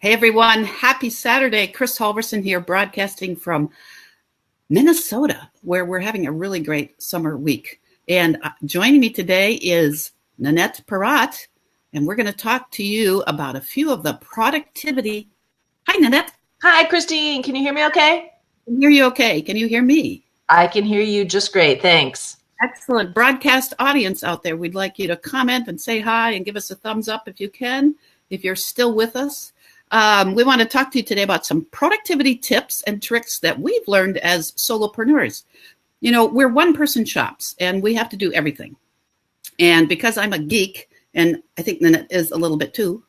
Hey everyone, happy Saturday. Chris Halverson here, broadcasting from Minnesota, where we're having a really great summer week. And joining me today is Nanette Peratt, and we're going to talk to you about a few of the productivity. Hi, Nanette. Hi, Christine. Can you hear me okay? I can hear you okay. Can you hear me? I can hear you just great. Thanks. Excellent. Broadcast audience out there, we'd like you to comment and say hi and give us a thumbs up if you can, if you're still with us. We want to talk to you today about some productivity tips and tricks that we've learned as solopreneurs. You know, we're one-person shops, and we have to do everything. And because I'm a geek, and I think Nanette is a little bit too,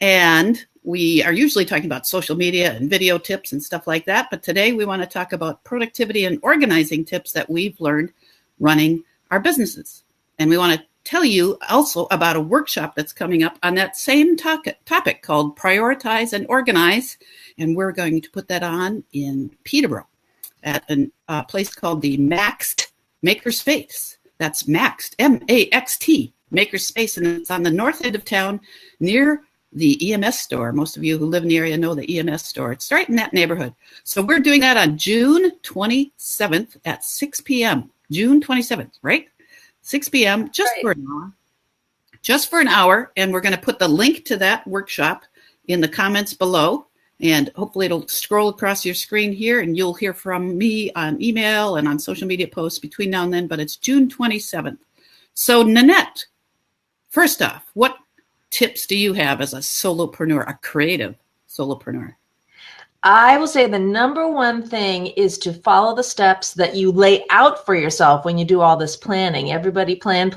and we are usually talking about social media and video tips and stuff like that, but today we want to talk about productivity and organizing tips that we've learned running our businesses. And we want to tell you also about a workshop that's coming up on that same topic called Prioritize and Organize. And we're going to put that on in Peterborough at a place called the Maxed Makerspace. That's Maxed, M-A-X-T, Makerspace. And it's on the north end of town near the EMS store. Most of you who live in the area know the EMS store. It's right in that neighborhood. So we're doing that on June 27th at 6 p.m. June 27th, right? 6 p.m. just for an hour. Just for an hour. And we're going to put the link to that workshop in the comments below. And hopefully it'll scroll across your screen here and you'll hear from me on email and on social media posts between now and then. But it's June 27th. So Nanette, first off, what tips do you have as a solopreneur, a creative solopreneur? I will say the number one thing is to follow the steps that you lay out for yourself when you do all this planning. Everybody plans,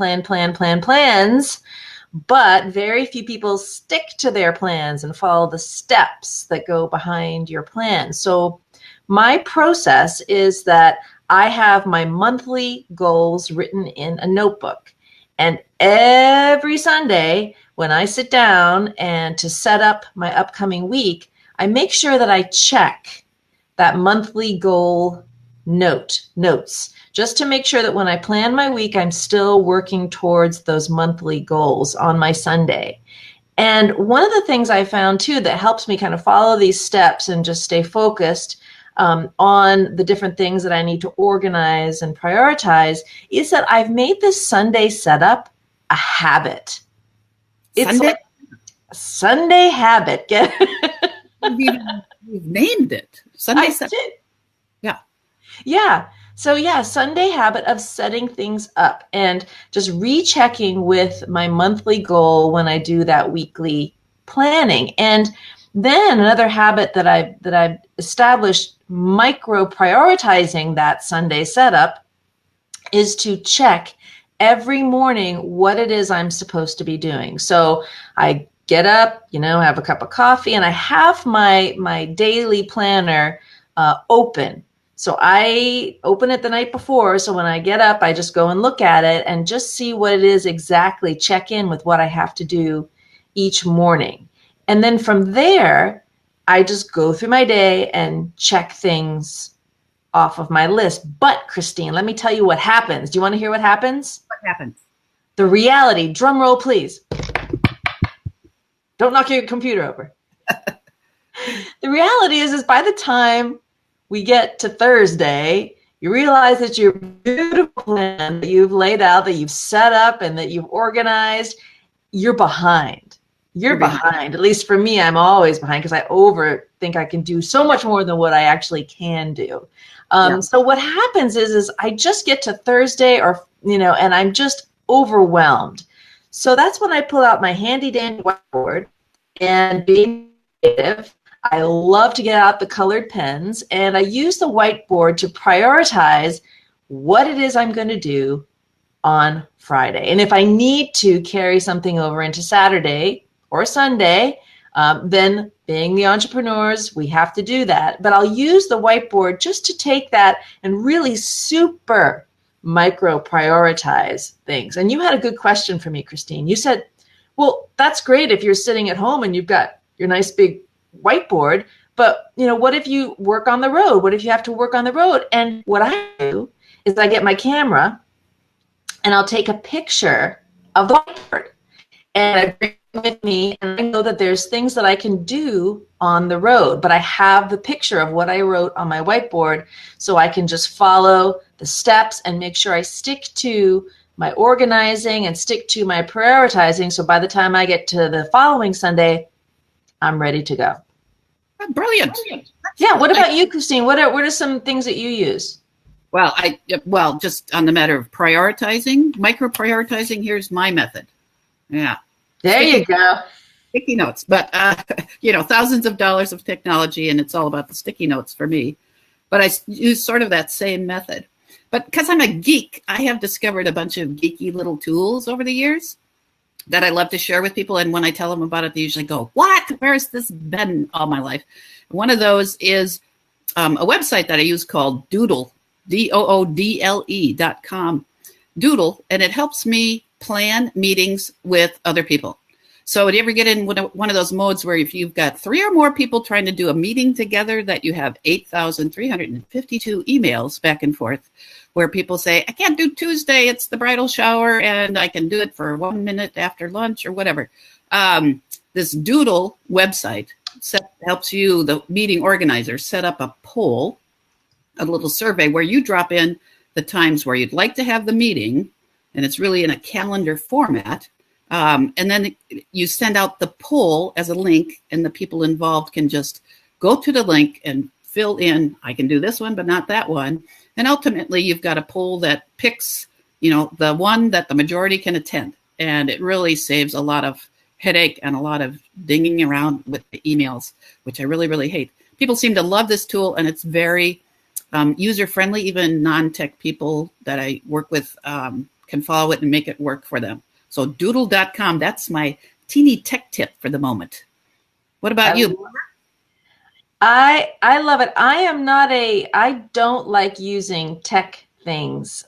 but very few people stick to their plans and follow the steps that go behind your plan. So my process is that I have my monthly goals written in a notebook. And every Sunday when I sit down and to set up my upcoming week, I make sure that I check that monthly goal notes, just to make sure that when I plan my week, I'm still working towards those monthly goals on my Sunday. And one of the things I found too that helps me kind of follow these steps and just stay focused on the different things that I need to organize and prioritize is that I've made this Sunday setup a habit. It's like a Sunday habit. Get You've named it. Sunday setup. Yeah. So Sunday habit of setting things up and just rechecking with my monthly goal when I do that weekly planning. And then another habit that I've established, micro prioritizing that Sunday setup, is to check every morning what it is I'm supposed to be doing. So I get up, have a cup of coffee, and I have my daily planner open. So I open it the night before. So when I get up, I just go and look at it and just see what it is exactly, check in with what I have to do each morning. And then from there, I just go through my day and check things off of my list. But Christine, let me tell you what happens. Do you want to hear what happens? What happens? The reality, drum roll, please. Don't knock your computer over. The reality is by the time we get to Thursday, you realize that your beautiful plan that you've laid out, that you've set up, and that you've organized, you're behind. You're behind. At least for me, I'm always behind because I overthink I can do so much more than what I actually can do. So what happens is I just get to Thursday and I'm just overwhelmed. So that's when I pull out my handy dandy whiteboard, and being creative, I love to get out the colored pens, and I use the whiteboard to prioritize what it is I'm going to do on Friday. And if I need to carry something over into Saturday or Sunday, then being the entrepreneurs, we have to do that. But I'll use the whiteboard just to take that and really super micro prioritize things. And you had a good question for me, Christine. You said, well, that's great if you're sitting at home and you've got your nice big whiteboard, but what if you work on the road? What if you have to work on the road? And what I do is I get my camera and I'll take a picture of the whiteboard and I bring with me, and I know that there's things that I can do on the road, but I have the picture of what I wrote on my whiteboard, so I can just follow the steps and make sure I stick to my organizing and stick to my prioritizing. So by the time I get to the following Sunday, I'm ready to go. Brilliant. Yeah. What about you, Christine? What are some things that you use? Well, just on the matter of prioritizing, micro prioritizing, here's my method. Yeah. There you go. Sticky notes, but thousands of dollars of technology, and it's all about the sticky notes for me. But I use sort of that same method. But because I'm a geek, I have discovered a bunch of geeky little tools over the years that I love to share with people. And when I tell them about it, they usually go, "What? Where's this been all my life?" One of those is a website that I use called Doodle, DOODLE.com. Doodle, and it helps me plan meetings with other people. So do you ever get in one of those modes where if you've got 3 or more people trying to do a meeting together, that you have 8,352 emails back and forth where people say, "I can't do Tuesday, it's the bridal shower, and I can do it for 1 minute after lunch," or whatever. This Doodle website helps you, the meeting organizer, set up a poll, a little survey where you drop in the times where you'd like to have the meeting, and it's really in a calendar format. And then you send out the poll as a link, and the people involved can just go to the link and fill in, "I can do this one, but not that one." And ultimately, you've got a poll that picks, the one that the majority can attend. And it really saves a lot of headache and a lot of dinging around with the emails, which I really, really hate. People seem to love this tool, and it's very user-friendly. Even non-tech people that I work with can follow it and make it work for them. So doodle.com, that's my teeny tech tip for the moment. What about you? I love it. I don't like using tech things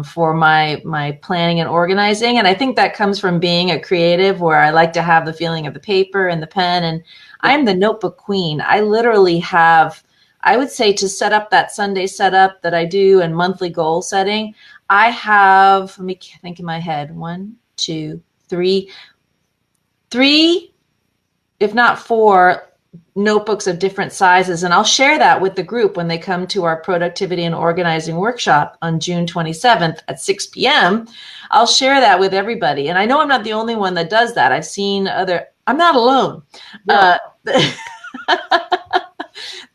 for my planning and organizing. And I think that comes from being a creative, where I like to have the feeling of the paper and the pen. And I'm the notebook queen. I literally have, I would say, to set up that Sunday setup that I do and monthly goal setting, I have, let me think in my head, 1, 2, 3, if not 4 notebooks of different sizes. And I'll share that with the group when they come to our productivity and organizing workshop on June 27th at 6 p.m. I'll share that with everybody. And I know I'm not the only one that does that. I've seen I'm not alone. No.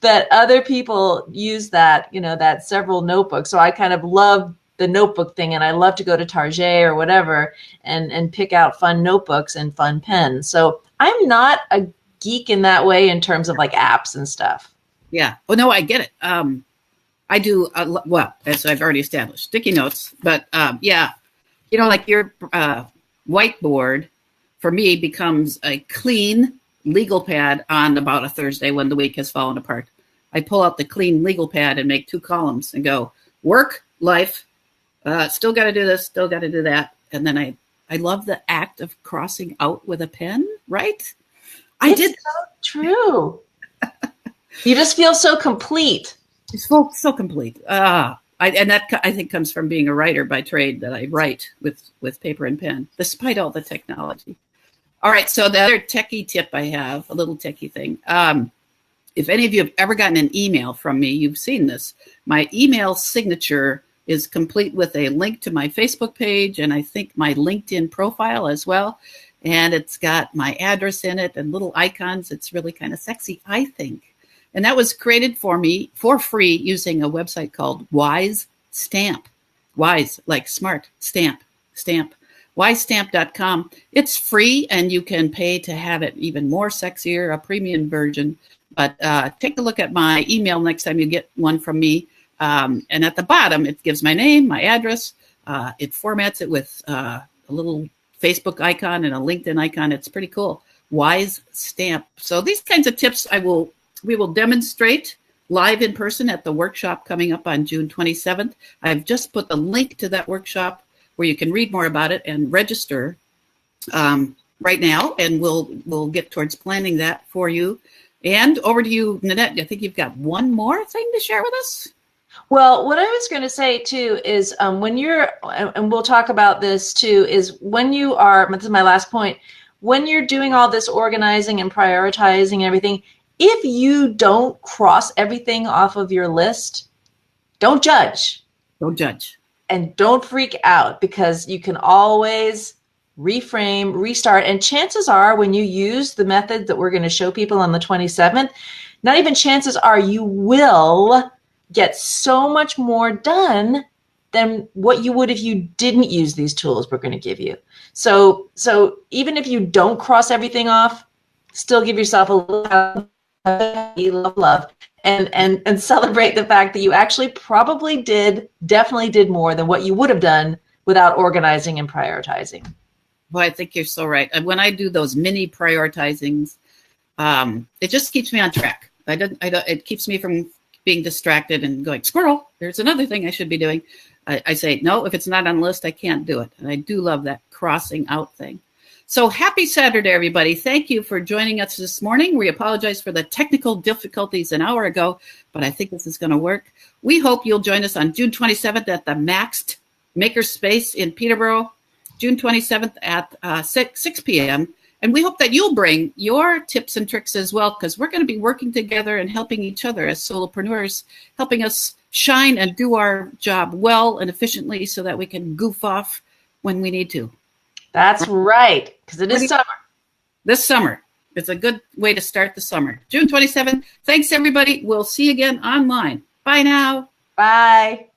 That other people use that, that several notebooks. So I kind of love the notebook thing, and I love to go to Target or whatever and pick out fun notebooks and fun pens. So I'm not a geek in that way in terms of like apps and stuff. Yeah. Oh, no, I get it. I do, well, as I've already established, sticky notes, but yeah, like your whiteboard for me becomes a clean legal pad on about a Thursday when the week has fallen apart. I pull out the clean legal pad and make 2 columns and go work, life, still got to do this, still got to do that. And then I love the act of crossing out with a pen, right? It's so true. You just feel so complete. It's so complete. And that I think comes from being a writer by trade, that I write with paper and pen, despite all the technology. All right. So the other techie tip I have, a little techie thing. If any of you have ever gotten an email from me, you've seen this. My email signature is complete with a link to my Facebook page, and I think my LinkedIn profile as well. And it's got my address in it and little icons. It's really kind of sexy, I think. And that was created for me for free using a website called Wise Stamp. Wise, like smart, stamp. Wisestamp.com. It's free, and you can pay to have it even more sexier, a premium version. But take a look at my email next time you get one from me. And at the bottom, it gives my name, my address. It formats it with a little Facebook icon and a LinkedIn icon. It's pretty cool. Wise Stamp. So these kinds of tips we will demonstrate live in person at the workshop coming up on June 27th. I've just put the link to that workshop where you can read more about it and register right now. And we'll get towards planning that for you. And over to you, Nanette. I think you've got one more thing to share with us. Well, what I was going to say too is when you're, and we'll talk about this too, is when you are, this is my last point, when you're doing all this organizing and prioritizing and everything, if you don't cross everything off of your list, don't judge. Don't judge. And don't freak out, because you can always reframe, restart. And chances are, when you use the method that we're going to show people on the 27th, not even chances are, you will get so much more done than what you would if you didn't use these tools we're going to give you. So even if you don't cross everything off, still give yourself a little love, and celebrate the fact that you actually definitely did more than what you would have done without organizing and prioritizing. Well, I think you're so right. And when I do those mini prioritizings, it just keeps me on track. It keeps me from being distracted and going, squirrel, there's another thing I should be doing. I say, no, if it's not on the list, I can't do it. And I do love that crossing out thing. So happy Saturday, everybody. Thank you for joining us this morning. We apologize for the technical difficulties an hour ago, but I think this is going to work. We hope you'll join us on June 27th at the Maxed Makerspace in Peterborough, June 27th at 6 p.m. And we hope that you'll bring your tips and tricks as well, because we're going to be working together and helping each other as solopreneurs, helping us shine and do our job well and efficiently so that we can goof off when we need to. That's right, because it is summer. This summer. It's a good way to start the summer. June 27th. Thanks, everybody. We'll see you again online. Bye now. Bye.